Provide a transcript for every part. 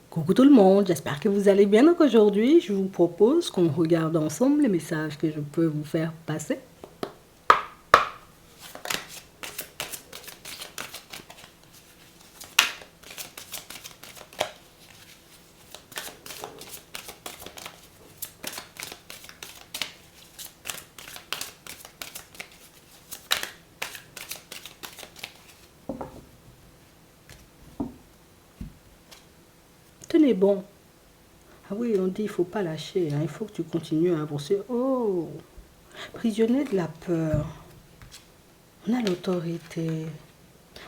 Coucou tout le monde, j'espère que vous allez bien. Donc aujourd'hui, je vous propose qu'on regarde ensemble les messages que je peux vous faire passer. Tenez bon. Ah oui, on dit il faut pas lâcher, hein, il faut que tu continues à avancer. Oh, prisonnier de la peur. On a l'autorité.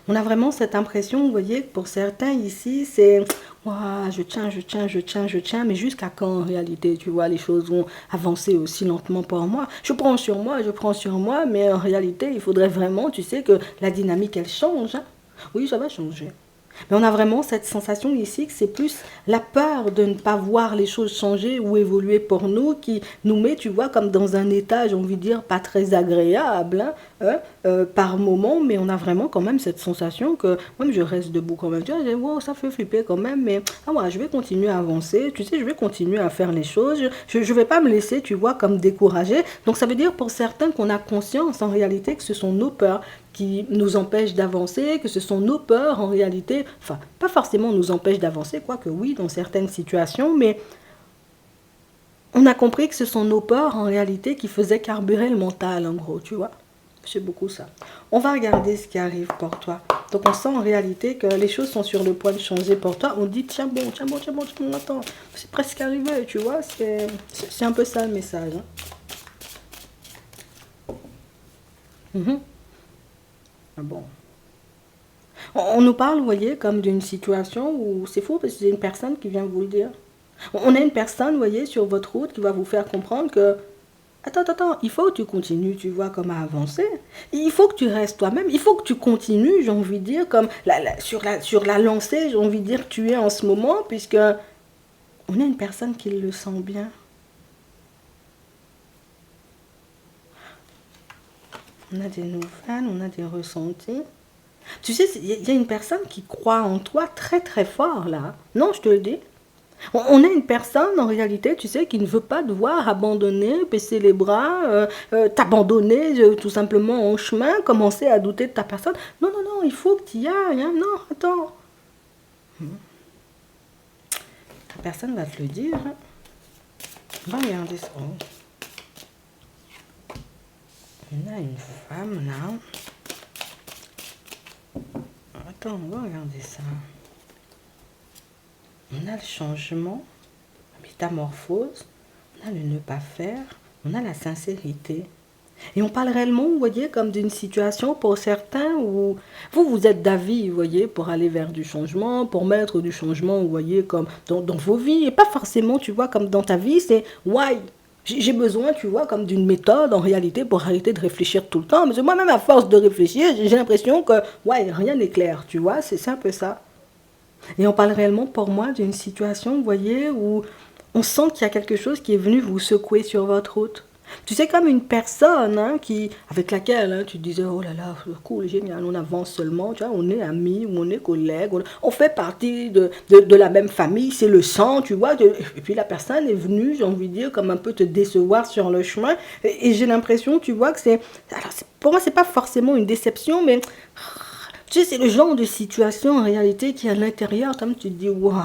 On a vraiment cette impression, vous voyez, que pour certains ici, c'est ouah, je tiens, je tiens, je tiens, je tiens, mais jusqu'à quand en réalité, tu vois, les choses vont avancer aussi lentement pour moi. Je prends sur moi, mais en réalité, il faudrait vraiment, tu sais, que la dynamique, elle change, hein. Oui, ça va changer. Mais on a vraiment cette sensation ici que c'est plus la peur de ne pas voir les choses changer ou évoluer pour nous qui nous met, tu vois, comme dans un état, j'ai envie de dire, pas très agréable, par moment, mais on a vraiment quand même cette sensation que même je reste debout quand même. Tu vois, wow, ça fait flipper quand même, mais ah ouais, je vais continuer à avancer, tu sais, je vais continuer à faire les choses, je vais pas me laisser, tu vois, comme décourager. Donc ça veut dire pour certains qu'on a conscience en réalité que ce sont nos peurs qui nous empêchent d'avancer, que ce sont nos peurs en réalité, enfin, pas forcément nous empêchent d'avancer, quoique oui, dans certaines situations, mais on a compris que ce sont nos peurs en réalité qui faisaient carburer le mental, en gros, tu vois. C'est beaucoup ça. On va regarder ce qui arrive pour toi. Donc on sent en réalité que les choses sont sur le point de changer pour toi. On dit tiens bon, tiens bon, tiens bon, tiens bon, attends, c'est presque arrivé, tu vois. C'est un peu ça le message, hein. Mhm. Ah bon. On nous parle, vous voyez, comme d'une situation où c'est fou parce que c'est une personne qui vient vous le dire. On a une personne, vous voyez, sur votre route qui va vous faire comprendre que attends, attends, attends, il faut que tu continues, tu vois, comme à avancer. Il faut que tu restes toi-même. Il faut que tu continues, j'ai envie de dire, comme sur la lancée, j'ai envie de dire, que tu es en ce moment, puisque on a une personne qui le sent bien. On a des nouvelles, on a des ressentis. Tu sais, il y a une personne qui croit en toi très très fort, là. Non, je te le dis. On a une personne, en réalité, tu sais, qui ne veut pas devoir abandonner, baisser les bras, t'abandonner tout simplement en chemin, commencer à douter de ta personne. Non, non, non, il faut que tu y ailles, hein. Non, attends. Ta personne va te le dire, hein. On va regarder ça. On a une femme, là. Attends, on va regarder ça. On a le changement, la métamorphose, on a le ne pas faire, on a la sincérité. Et on parle réellement, vous voyez, comme d'une situation pour certains où vous êtes d'avis, vous voyez, pour aller vers du changement, pour mettre du changement, vous voyez, comme dans vos vies. Et pas forcément, tu vois, comme dans ta vie, c'est why. J'ai besoin, tu vois, comme d'une méthode en réalité pour arrêter de réfléchir tout le temps. Mais moi-même, à force de réfléchir, j'ai l'impression que, ouais, rien n'est clair, tu vois, c'est un peu ça. Et on parle réellement pour moi d'une situation, vous voyez, où on sent qu'il y a quelque chose qui est venu vous secouer sur votre route. Tu sais, comme une personne hein, avec laquelle tu disais, oh là là, cool, génial, on avance seulement, tu vois, on est amis, ou on est collègues, on fait partie de la même famille, c'est le sang, tu vois. Et puis la personne est venue, j'ai envie de dire, comme un peu te décevoir sur le chemin. Et j'ai l'impression, tu vois, que c'est... Alors, pour moi, c'est pas forcément une déception, mais tu sais, c'est le genre de situation en réalité qui est à l'intérieur, comme tu te dis, waouh,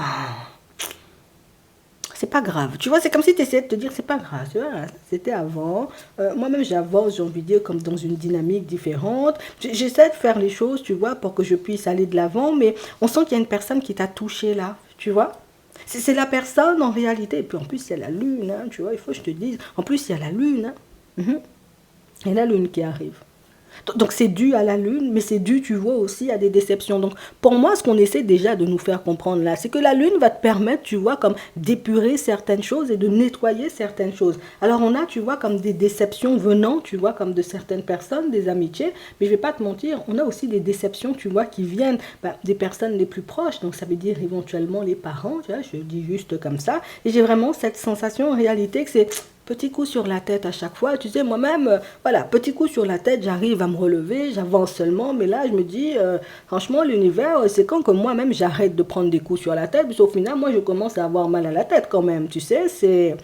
c'est pas grave. Tu vois, c'est comme si tu essayais de te dire, c'est pas grave. Tu vois, c'était avant. Moi-même, j'avance, j'ai envie de dire, comme dans une dynamique différente. J'essaie de faire les choses, tu vois, pour que je puisse aller de l'avant, mais on sent qu'il y a une personne qui t'a touché là, tu vois. C'est la personne en réalité. Et puis en plus, il y a la lune, hein, tu vois, il faut que je te dise. En plus, il y a la lune. Hein. Mhm. Il y a la lune qui arrive. Donc c'est dû à la lune, mais c'est dû, tu vois, aussi à des déceptions. Donc pour moi, ce qu'on essaie déjà de nous faire comprendre là, c'est que la lune va te permettre, tu vois, comme d'épurer certaines choses et de nettoyer certaines choses. Alors on a, tu vois, comme des déceptions venant, tu vois, comme de certaines personnes, des amitiés, mais je vais pas te mentir, on a aussi des déceptions, tu vois, qui viennent des personnes les plus proches. Donc ça veut dire éventuellement les parents, tu vois, je dis juste comme ça. Et j'ai vraiment cette sensation en réalité que c'est Petit coup sur la tête à chaque fois. Tu sais, moi-même, voilà, petit coup sur la tête, j'arrive à me relever, j'avance seulement. Mais là, je me dis, franchement, l'univers, c'est quand que moi-même, j'arrête de prendre des coups sur la tête. Parce qu'au final, moi, je commence à avoir mal à la tête quand même. Tu sais, c'est...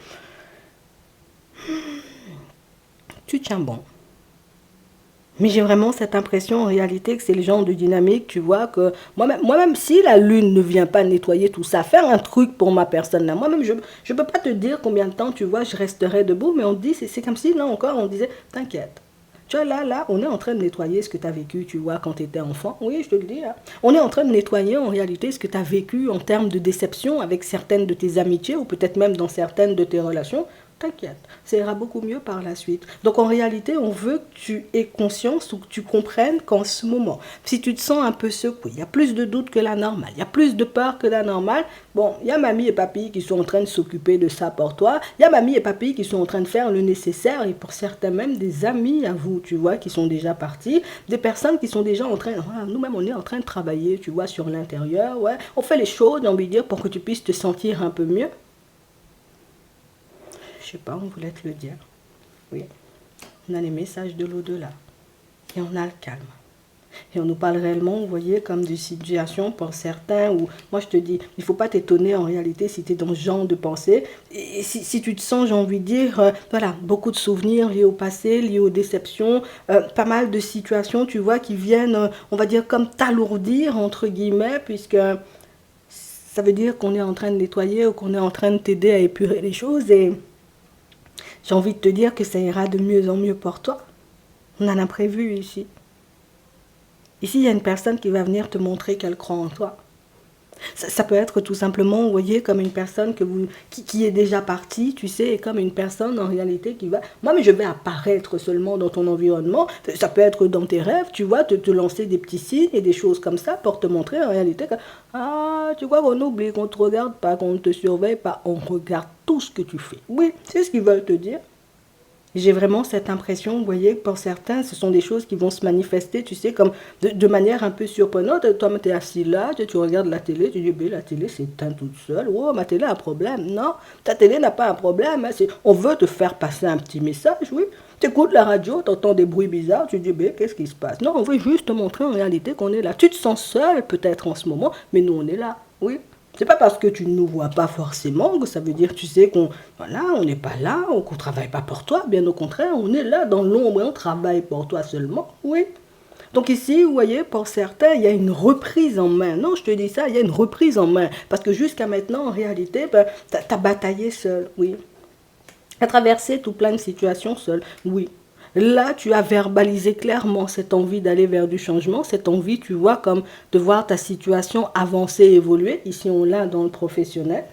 Tu tiens bon. Mais j'ai vraiment cette impression en réalité que c'est le genre de dynamique, tu vois, que moi-même si la lune ne vient pas nettoyer tout ça, faire un truc pour ma personne là, moi-même je ne peux pas te dire combien de temps, tu vois, je resterai debout, mais on dit, c'est comme si là encore on disait, t'inquiète. Tu vois, là, on est en train de nettoyer ce que tu as vécu, tu vois, quand tu étais enfant. Oui, je te le dis. Hein. On est en train de nettoyer en réalité ce que tu as vécu en termes de déception avec certaines de tes amitiés ou peut-être même dans certaines de tes relations. T'inquiète, ça ira beaucoup mieux par la suite. Donc en réalité, on veut que tu aies conscience ou que tu comprennes qu'en ce moment, si tu te sens un peu secoué, il y a plus de doutes que la normale, il y a plus de peur que la normale, bon, il y a mamie et papy qui sont en train de s'occuper de ça pour toi, il y a mamie et papy qui sont en train de faire le nécessaire et pour certains même des amis à vous, tu vois, qui sont déjà partis, des personnes qui sont déjà en train, voilà, nous-mêmes on est en train de travailler, tu vois, sur l'intérieur, ouais, on fait les choses, j'ai envie de dire, pour que tu puisses te sentir un peu mieux. Je sais pas, on voulait te le dire. Oui, on a les messages de l'au-delà. Et on a le calme. Et on nous parle réellement, vous voyez, comme de situations pour certains où, moi je te dis, il ne faut pas t'étonner en réalité si tu es dans ce genre de pensée. Et si tu te sens, j'ai envie de dire, voilà, beaucoup de souvenirs liés au passé, liés aux déceptions, pas mal de situations, tu vois, qui viennent, on va dire, comme t'alourdir, entre guillemets, puisque ça veut dire qu'on est en train de nettoyer ou qu'on est en train de t'aider à épurer les choses et j'ai envie de te dire que ça ira de mieux en mieux pour toi. On a un imprévu ici. Ici, il y a une personne qui va venir te montrer qu'elle croit en toi. Ça peut être tout simplement, vous voyez, comme une personne qui est déjà partie, tu sais, et comme une personne en réalité qui va... Moi, mais je vais apparaître seulement dans ton environnement. Ça peut être dans tes rêves, tu vois, te lancer des petits signes et des choses comme ça pour te montrer en réalité que... Ah, tu vois qu'on oublie, qu'on ne te regarde pas, qu'on ne te surveille pas. On regarde tout ce que tu fais. Oui, c'est ce qu'ils veulent te dire. J'ai vraiment cette impression, vous voyez, que pour certains, ce sont des choses qui vont se manifester, tu sais, comme de manière un peu surprenante. Toi, tu es assis là, tu regardes la télé, tu dis, la télé s'éteint toute seule. Oh, ma télé a un problème. Non, ta télé n'a pas un problème. Hein, on veut te faire passer un petit message, oui. Tu écoutes la radio, tu entends des bruits bizarres, tu dis, qu'est-ce qui se passe? Non, on veut juste te montrer en réalité qu'on est là. Tu te sens seul peut-être en ce moment, mais nous, on est là, oui. C'est pas parce que tu ne nous vois pas forcément que ça veut dire, tu sais, qu'on voilà, on n'est pas là, qu'on ne travaille pas pour toi. Bien au contraire, on est là dans l'ombre et on travaille pour toi seulement. Oui. Donc ici, vous voyez, pour certains, il y a une reprise en main. Non, je te dis ça, il y a une reprise en main. Parce que jusqu'à maintenant, en réalité, tu as bataillé seul, oui. Tu as traversé tout plein de situations seul, oui. Là, tu as verbalisé clairement cette envie d'aller vers du changement, cette envie, tu vois, comme de voir ta situation avancer, évoluer. Ici, on l'a dans le professionnel,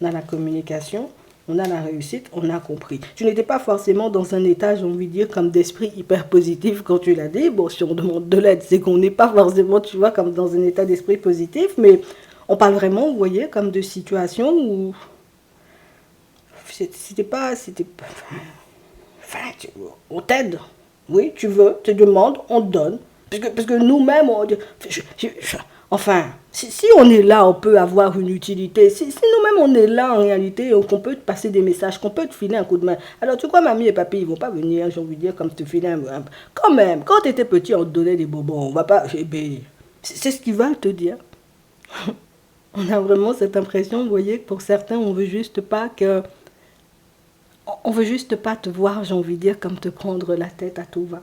on a la communication, on a la réussite, on a compris. Tu n'étais pas forcément dans un état, j'ai envie de dire, comme d'esprit hyper positif quand tu l'as dit. Bon, si on demande de l'aide, c'est qu'on n'est pas forcément, tu vois, comme dans un état d'esprit positif, mais on parle vraiment, vous voyez, comme de situations où c'était pas... Enfin, on t'aide. Oui, tu veux, tu demandes, on te donne. Parce que nous-mêmes, enfin, si on est là, on peut avoir une utilité. Si nous-mêmes, on est là en réalité, qu'on peut te passer des messages, qu'on peut te filer un coup de main. Alors, tu crois, mamie et papy, ils vont pas venir, j'ai envie de dire, comme te filer un... Quand même, quand tu étais petit, on te donnait des bonbons. On va pas... C'est ce qu'ils veulent te dire. On a vraiment cette impression, vous voyez, que pour certains, on veut juste pas que... On veut juste pas te voir, j'ai envie de dire, comme te prendre la tête à tout va.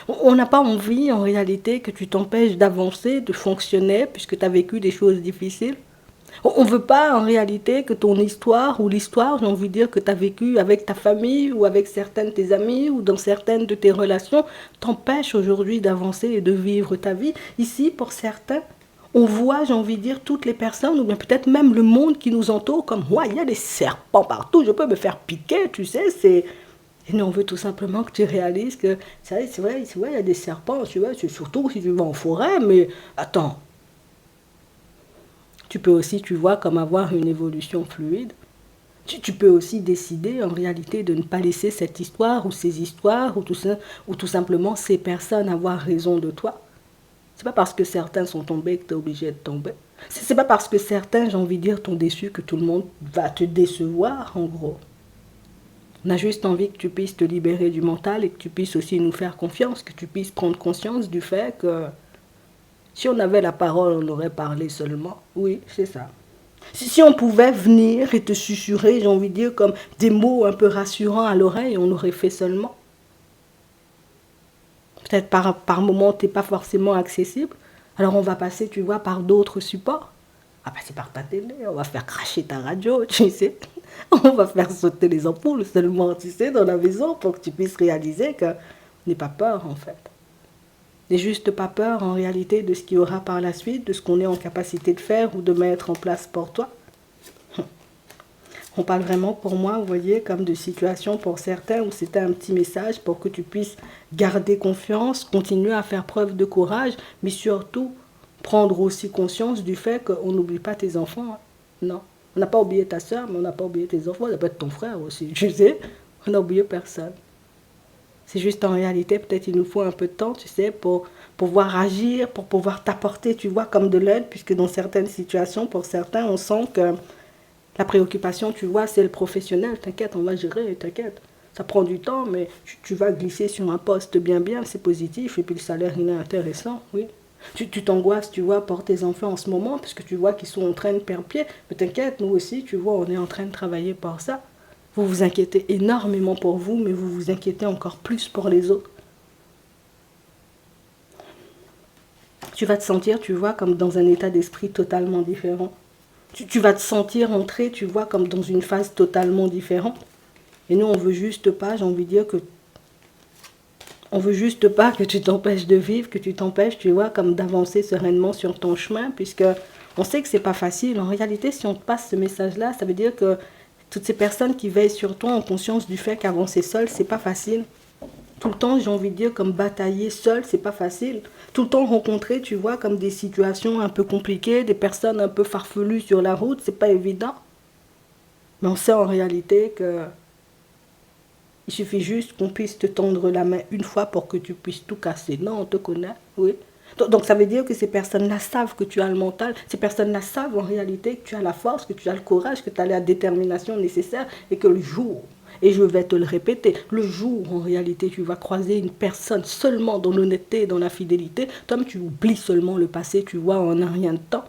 On n'a pas envie, en réalité, que tu t'empêches d'avancer, de fonctionner, puisque tu as vécu des choses difficiles. On ne veut pas, en réalité, que ton histoire, ou l'histoire, j'ai envie de dire, que tu as vécu avec ta famille, ou avec certaines de tes amis, ou dans certaines de tes relations, t'empêche aujourd'hui d'avancer et de vivre ta vie. Ici, pour certains, on voit, j'ai envie de dire, toutes les personnes, ou bien peut-être même le monde qui nous entoure, comme moi, il y a des serpents partout, je peux me faire piquer, tu sais, c'est... Et nous, on veut tout simplement que tu réalises que, c'est vrai, il y a des serpents, tu vois, surtout si tu vas en forêt, mais attends, tu peux aussi, tu vois, comme avoir une évolution fluide. Tu peux aussi décider, en réalité, de ne pas laisser cette histoire, ou ces histoires, ou tout simplement ces personnes avoir raison de toi. C'est pas parce que certains sont tombés que tu es obligé de tomber. C'est pas parce que certains, j'ai envie de dire, t'ont déçu que tout le monde va te décevoir, en gros. On a juste envie que tu puisses te libérer du mental et que tu puisses aussi nous faire confiance, que tu puisses prendre conscience du fait que si on avait la parole, on aurait parlé seulement. Oui, c'est ça. Si on pouvait venir et te susurrer, j'ai envie de dire, comme des mots un peu rassurants à l'oreille, on aurait fait seulement. Peut-être par moment, tu n'es pas forcément accessible. Alors on va passer, tu vois, par d'autres supports. On va passer par ta télé, on va faire cracher ta radio, tu sais. On va faire sauter les ampoules seulement, tu sais, dans la maison pour que tu puisses réaliser que n'aie pas peur, en fait. N'aie juste pas peur, en réalité, de ce qu'il y aura par la suite, de ce qu'on est en capacité de faire ou de mettre en place pour toi. On parle vraiment pour moi, vous voyez, comme de situations pour certains où c'était un petit message pour que tu puisses garder confiance, continuer à faire preuve de courage, mais surtout prendre aussi conscience du fait qu'on n'oublie pas tes enfants. Non, on n'a pas oublié ta soeur, mais on n'a pas oublié tes enfants, ça peut être ton frère aussi, tu sais, on n'a oublié personne. C'est juste en réalité, peut-être il nous faut un peu de temps, tu sais, pour pouvoir agir, pour pouvoir t'apporter, tu vois, comme de l'aide, puisque dans certaines situations, pour certains, on sent que la préoccupation, tu vois, c'est le professionnel. T'inquiète, on va gérer, t'inquiète. Ça prend du temps, mais tu vas glisser sur un poste bien, c'est positif. Et puis le salaire, il est intéressant, oui. Tu t'angoisses, tu vois, pour tes enfants en ce moment, parce que tu vois qu'ils sont en train de perdre pied. Mais t'inquiète, nous aussi, tu vois, on est en train de travailler pour ça. Vous vous inquiétez énormément pour vous, mais vous vous inquiétez encore plus pour les autres. Tu vas te sentir, tu vois, comme dans un état d'esprit totalement différent. Tu vas te sentir entrer, tu vois, comme dans une phase totalement différente. Et nous, on veut juste pas, j'ai envie de dire que on veut juste pas que tu t'empêches de vivre, que tu t'empêches, tu vois, comme d'avancer sereinement sur ton chemin, puisque on sait que c'est pas facile. En réalité, si on te passe ce message-là, ça veut dire que toutes ces personnes qui veillent sur toi ont conscience du fait qu'avancer seul, c'est pas facile. Tout le temps, j'ai envie de dire, comme batailler seul, c'est pas facile. Tout le temps rencontrer, tu vois, comme des situations un peu compliquées, des personnes un peu farfelues sur la route, c'est pas évident. Mais on sait en réalité que il suffit juste qu'on puisse te tendre la main une fois pour que tu puisses tout casser. Non, on te connaît, oui. Donc ça veut dire que ces personnes-là savent que tu as le mental, ces personnes-là savent en réalité que tu as la force, que tu as le courage, que tu as la détermination nécessaire et que le jour, et je vais te le répéter, le jour où en réalité tu vas croiser une personne seulement dans l'honnêteté et dans la fidélité, toi tu oublies seulement le passé, tu vois, en un rien de temps.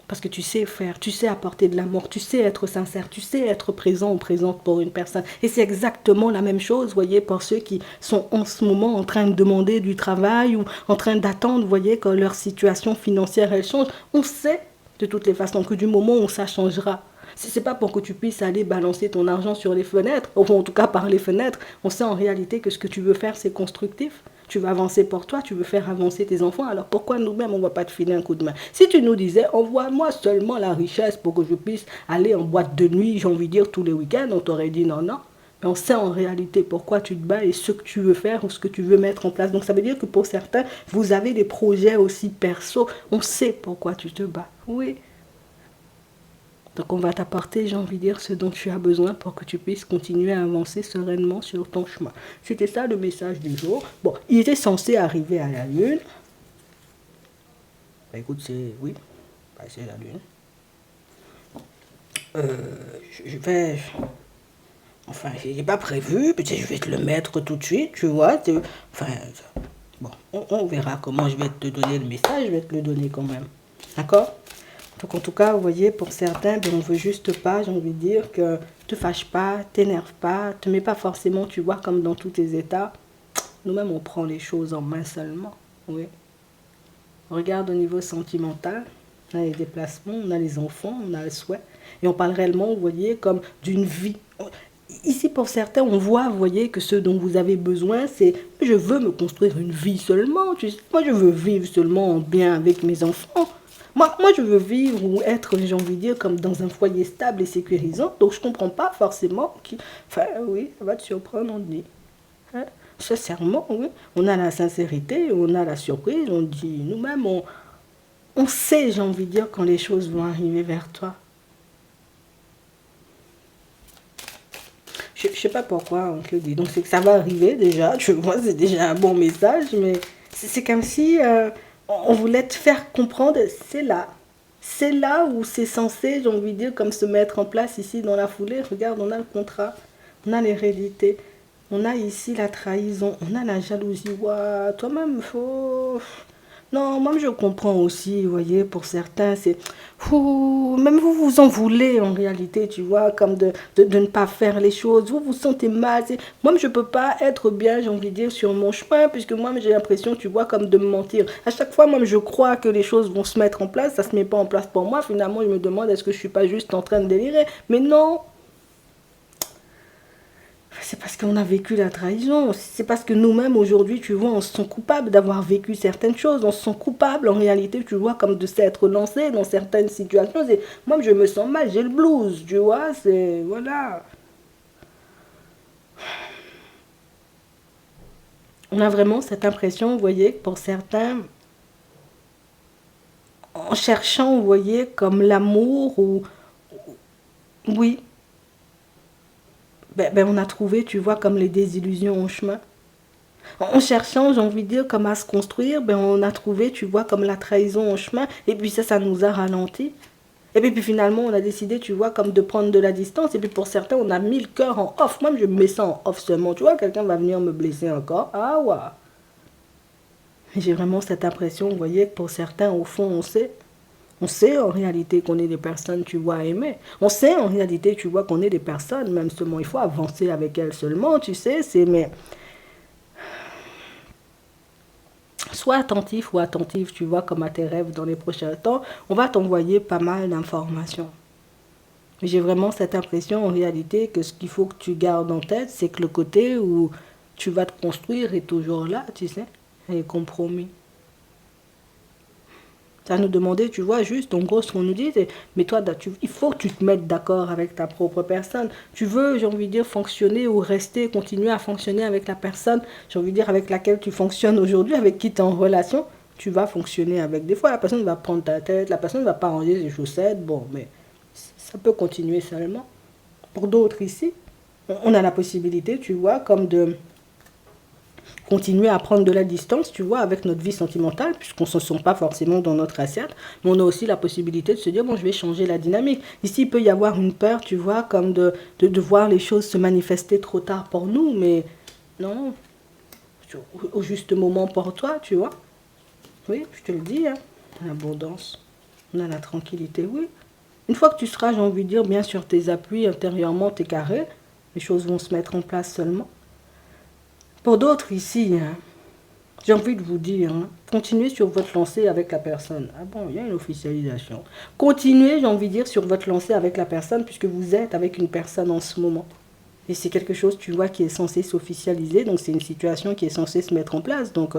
Parce que tu sais faire, tu sais apporter de l'amour, tu sais être sincère, tu sais être présent ou présente pour une personne. Et c'est exactement la même chose, voyez, pour ceux qui sont en ce moment en train de demander du travail ou en train d'attendre, voyez, que leur situation financière, elle change. On sait de toutes les façons que du moment où ça changera, c'est pas pour que tu puisses aller balancer ton argent sur les fenêtres, ou en tout cas par les fenêtres. On sait en réalité que ce que tu veux faire, c'est constructif. Tu veux avancer pour toi, tu veux faire avancer tes enfants, alors pourquoi nous-mêmes, on ne va pas te filer un coup de main? Si tu nous disais, envoie-moi seulement la richesse pour que je puisse aller en boîte de nuit, j'ai envie de dire tous les week-ends, on t'aurait dit non, non. Mais on sait en réalité pourquoi tu te bats et ce que tu veux faire ou ce que tu veux mettre en place. Donc ça veut dire que pour certains, vous avez des projets aussi perso. On sait pourquoi tu te bats. Oui. Donc on va t'apporter, j'ai envie de dire, ce dont tu as besoin pour que tu puisses continuer à avancer sereinement sur ton chemin. C'était ça le message du jour. Bon, il était censé arriver à la Lune. Bah, écoute, c'est... Oui, bah, c'est la Lune. Je vais... Enfin, j'ai pas prévu, peut-être je vais te le mettre tout de suite, tu vois. Enfin, bon, on verra comment je vais te donner le message, je vais te le donner quand même. D'accord? Donc en tout cas, vous voyez, pour certains, ben, on veut juste pas, j'ai envie de dire, que te fâche pas, t'énerve pas, te mets pas forcément, tu vois, comme dans tous tes états. Nous-mêmes, on prend les choses en main seulement. Oui. On regarde au niveau sentimental, on a les déplacements, on a les enfants, on a le souhait. Et on parle réellement, vous voyez, comme d'une vie. Ici, pour certains, on voit, vous voyez, que ce dont vous avez besoin, c'est je veux me construire une vie seulement. Moi, je veux vivre seulement en bien avec mes enfants. Moi, je veux vivre ou être, j'ai envie de dire, comme dans un foyer stable et sécurisant. Donc, je ne comprends pas forcément. Enfin, oui, ça va te surprendre, on dit. Hein? Sincèrement, oui. On a la sincérité, on a la surprise. On dit, nous-mêmes, on sait, j'ai envie de dire, quand les choses vont arriver vers toi. Je ne sais pas pourquoi on te le dit. Donc, c'est que ça va arriver déjà. Tu vois, c'est déjà un bon message. Mais c'est comme si on voulait te faire comprendre, c'est là. C'est là où c'est censé, j'ai envie de dire, comme se mettre en place ici dans la foulée. Regarde, on a le contrat. On a l'hérédité. On a ici la trahison. On a la jalousie. Ouah, toi-même, faut... Non, moi je comprends aussi, vous voyez, pour certains, c'est... Même vous vous en voulez en réalité, tu vois, comme de ne pas faire les choses. Vous vous sentez mal. Moi, je ne peux pas être bien, j'ai envie de dire, sur mon chemin, puisque moi, j'ai l'impression, tu vois, comme de me mentir. À chaque fois, moi, je crois que les choses vont se mettre en place. Ça ne se met pas en place pour moi. Finalement, je me demande, est-ce que je ne suis pas juste en train de délirer? Mais non, c'est parce qu'on a vécu la trahison. C'est parce que nous-mêmes, aujourd'hui, tu vois, on se sent coupable d'avoir vécu certaines choses. On se sent coupable, en réalité, tu vois, comme de s'être lancé dans certaines situations. Moi, je me sens mal, j'ai le blues, tu vois. C'est... Voilà. On a vraiment cette impression, vous voyez, pour certains, en cherchant, vous voyez, comme l'amour ou... Oui, on a trouvé, tu vois, comme les désillusions en chemin. En cherchant, j'ai envie de dire, comme à se construire, on a trouvé, tu vois, comme la trahison en chemin. Et puis ça nous a ralenti. Et puis finalement, on a décidé, tu vois, comme de prendre de la distance. Et puis pour certains, on a mis le cœur en off. Moi, je me mets ça en off seulement. Tu vois, quelqu'un va venir me blesser encore. Ah ouais. J'ai vraiment cette impression, vous voyez, que pour certains, au fond, on sait. On sait en réalité qu'on est des personnes, tu vois, aimées. On sait en réalité, tu vois, qu'on est des personnes, même seulement, il faut avancer avec elles seulement, tu sais. Mais sois attentif ou attentive, tu vois, comme à tes rêves dans les prochains temps. On va t'envoyer pas mal d'informations. Mais j'ai vraiment cette impression en réalité que ce qu'il faut que tu gardes en tête, c'est que le côté où tu vas te construire est toujours là, tu sais, les compromis. Ça nous demandait, tu vois, juste, en gros, ce qu'on nous dit, c'est, mais toi, il faut que tu te mettes d'accord avec ta propre personne. Tu veux, j'ai envie de dire, fonctionner ou rester, continuer à fonctionner avec la personne, j'ai envie de dire, avec laquelle tu fonctionnes aujourd'hui, avec qui tu es en relation, tu vas fonctionner avec. Des fois, la personne va prendre ta tête, la personne ne va pas ranger ses chaussettes, bon, mais ça peut continuer seulement. Pour d'autres ici, on a la possibilité, tu vois, comme de continuer à prendre de la distance, tu vois, avec notre vie sentimentale, puisqu'on ne se sent pas forcément dans notre assiette, mais on a aussi la possibilité de se dire, bon, je vais changer la dynamique. Ici, il peut y avoir une peur, tu vois, comme de voir les choses se manifester trop tard pour nous, mais non, au juste moment pour toi, tu vois. Oui, je te le dis, hein, l'abondance, on a la tranquillité, oui. Une fois que tu seras, j'ai envie de dire, bien sur tes appuis, intérieurement, tes carrés, les choses vont se mettre en place seulement. Pour d'autres ici, hein, j'ai envie de vous dire, hein, continuez sur votre lancée avec la personne. Ah bon, il y a une officialisation. Continuez, j'ai envie de dire, sur votre lancée avec la personne, puisque vous êtes avec une personne en ce moment. Et c'est quelque chose, tu vois, qui est censé s'officialiser, donc c'est une situation qui est censée se mettre en place. Donc,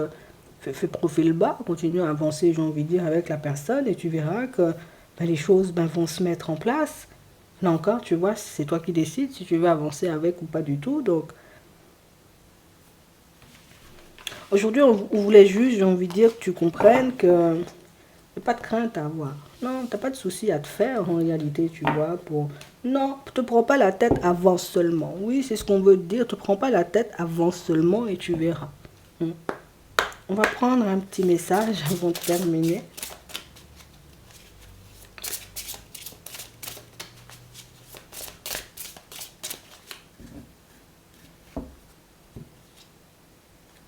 fais profil bas, continue à avancer, j'ai envie de dire, avec la personne, et tu verras que les choses vont se mettre en place. Là encore, tu vois, c'est toi qui décides si tu veux avancer avec ou pas du tout. Donc, aujourd'hui, on voulait juste, j'ai envie de dire, que tu comprennes que il n'y a pas de crainte à avoir. Non, tu n'as pas de souci à te faire en réalité, tu vois. Non, ne te prends pas la tête, avance seulement. Oui, c'est ce qu'on veut te dire. Ne te prends pas la tête, avance seulement et tu verras. On va prendre un petit message avant de terminer.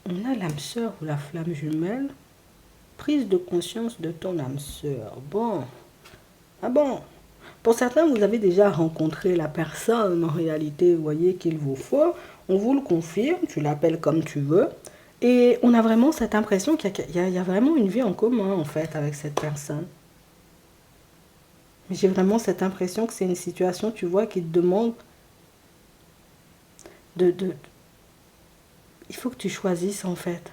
On a l'âme sœur ou la flamme jumelle. Prise de conscience de ton âme sœur. Bon. Ah bon. Pour certains, vous avez déjà rencontré la personne, en réalité, vous voyez qu'il vous faut. On vous le confirme, tu l'appelles comme tu veux. Et on a vraiment cette impression qu'il y a vraiment une vie en commun, en fait, avec cette personne. Mais j'ai vraiment cette impression que c'est une situation, tu vois, qui te demande de... Il faut que tu choisisses, en fait.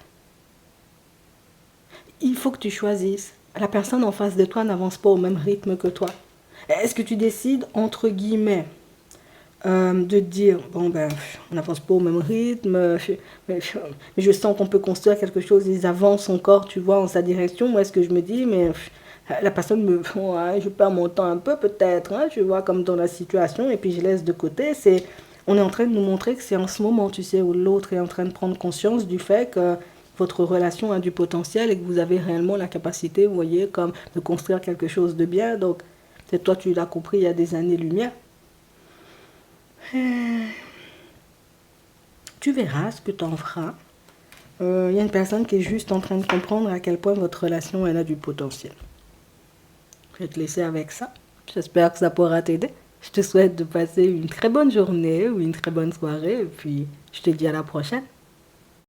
Il faut que tu choisisses. La personne en face de toi n'avance pas au même rythme que toi. Est-ce que tu décides, entre guillemets, de te dire, bon on n'avance pas au même rythme, mais je sens qu'on peut construire quelque chose, ils avancent encore, tu vois, en sa direction. Moi, est-ce que je me dis, mais la personne ouais, je perds mon temps un peu peut-être, hein, tu vois, comme dans la situation, et puis je laisse de côté. On est en train de nous montrer que c'est en ce moment, tu sais, où l'autre est en train de prendre conscience du fait que votre relation a du potentiel et que vous avez réellement la capacité, vous voyez, comme de construire quelque chose de bien. Donc, c'est toi, tu l'as compris il y a des années-lumière. Tu verras ce que tu en feras. Il y a une personne qui est juste en train de comprendre à quel point votre relation elle a du potentiel. Je vais te laisser avec ça. J'espère que ça pourra t'aider. Je te souhaite de passer une très bonne journée ou une très bonne soirée et puis je te dis à la prochaine.